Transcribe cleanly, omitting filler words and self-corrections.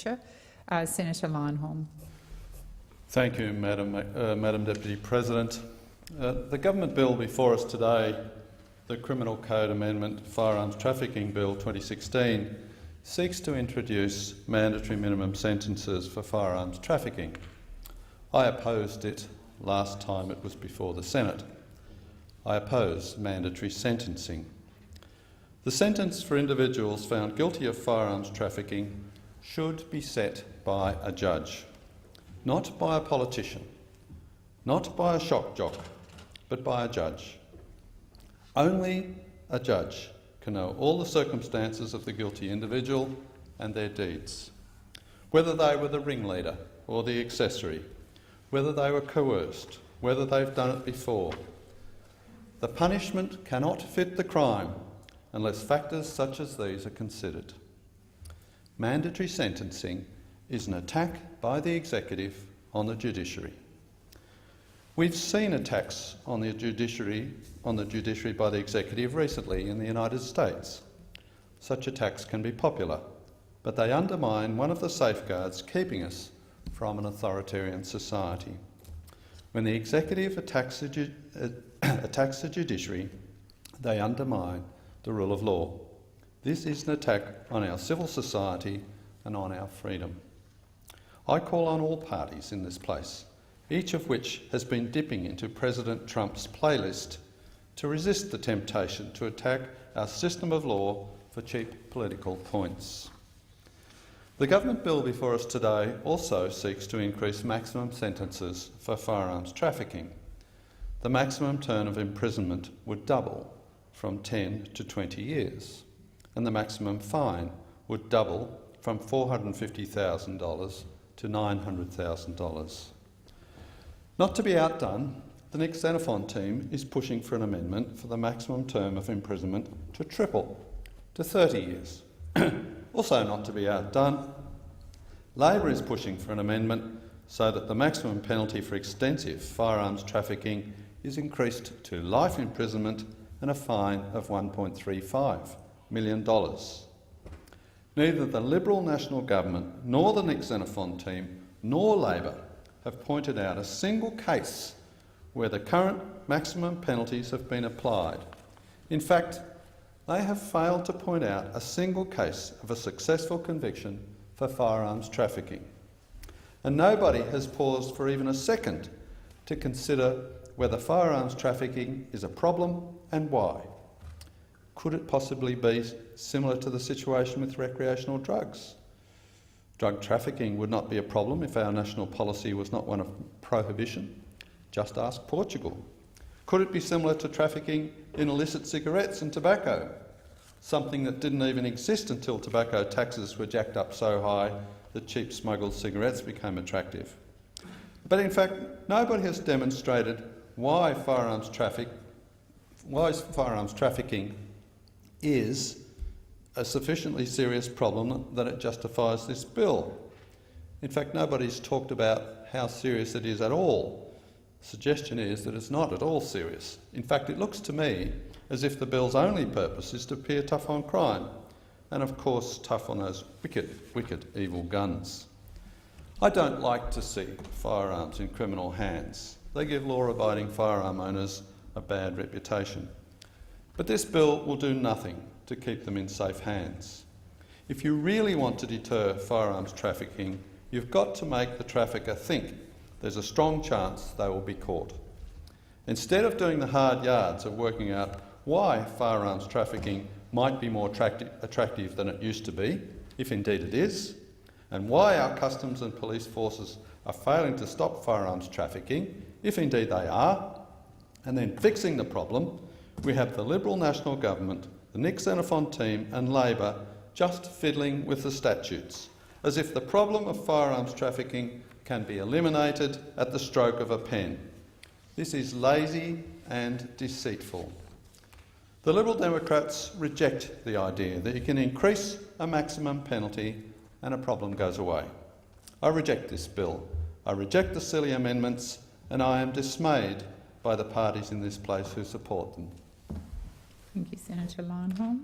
future. Senator Leyonhjelm. Thank you, Madam Deputy President. The government bill before us today, the Criminal Code Amendment Firearms Trafficking Bill 2016, seeks to introduce mandatory minimum sentences for firearms trafficking. I opposed it last time it was before the Senate. I oppose mandatory sentencing. The sentence for individuals found guilty of firearms trafficking should be set by a judge, not by a politician, not by a shock jock, but by a judge. Only a judge can know all the circumstances of the guilty individual and their deeds, whether they were the ringleader or the accessory, whether they were coerced, whether they've done it before. The punishment cannot fit the crime unless factors such as these are considered. Mandatory sentencing is an attack by the executive on the judiciary. We've seen attacks on the judiciary by the executive recently in the United States. Such attacks can be popular, but they undermine one of the safeguards keeping us from an authoritarian society. When the executive attacks the judiciary, they undermine the rule of law. This is an attack on our civil society and on our freedom. I call on all parties in this place, each of which has been dipping into President Trump's playlist, to resist the temptation to attack our system of law for cheap political points. The government bill before us today also seeks to increase maximum sentences for firearms trafficking. The maximum term of imprisonment would double from 10 to 20 years, and the maximum fine would double from $450,000 to $900,000. Not to be outdone, the Nick Xenophon team is pushing for an amendment for the maximum term of imprisonment to triple to 30 years. Also not to be outdone, Labor is pushing for an amendment so that the maximum penalty for extensive firearms trafficking is increased to life imprisonment and a fine of $1.35 million. Neither the Liberal National Government nor the Nick Xenophon team nor Labor have pointed out a single case where the current maximum penalties have been applied. In fact, they have failed to point out a single case of a successful conviction for firearms trafficking. And nobody has paused for even a second to consider whether firearms trafficking is a problem and why. Could it possibly be similar to the situation with recreational drugs? Drug trafficking would not be a problem if our national policy was not one of prohibition. Just ask Portugal. Could it be similar to trafficking in illicit cigarettes and tobacco, something that didn't even exist until tobacco taxes were jacked up so high that cheap smuggled cigarettes became attractive? But in fact, nobody has demonstrated why firearms trafficking is a sufficiently serious problem that it justifies this bill. In fact, nobody's talked about how serious it is at all. The suggestion is that it's not at all serious. In fact, it looks to me as if the bill's only purpose is to appear tough on crime, and of course tough on those wicked, evil guns. I don't like to see firearms in criminal hands. They give law-abiding firearm owners a bad reputation. But this bill will do nothing to keep them in safe hands. If you really want to deter firearms trafficking, you've got to make the trafficker think there's a strong chance they will be caught. Instead of doing the hard yards of working out why firearms trafficking might be more attractive than it used to be, if indeed it is, and why our customs and police forces are failing to stop firearms trafficking, if indeed they are, and then fixing the problem, we have the Liberal National Government, the Nick Xenophon team and Labor just fiddling with the statutes, as if the problem of firearms trafficking can be eliminated at the stroke of a pen. This is lazy and deceitful. The Liberal Democrats reject the idea that you can increase a maximum penalty and a problem goes away. I reject this bill. I reject the silly amendments, and I am dismayed by the parties in this place who support them. Thank you, Senator Leyonhjelm.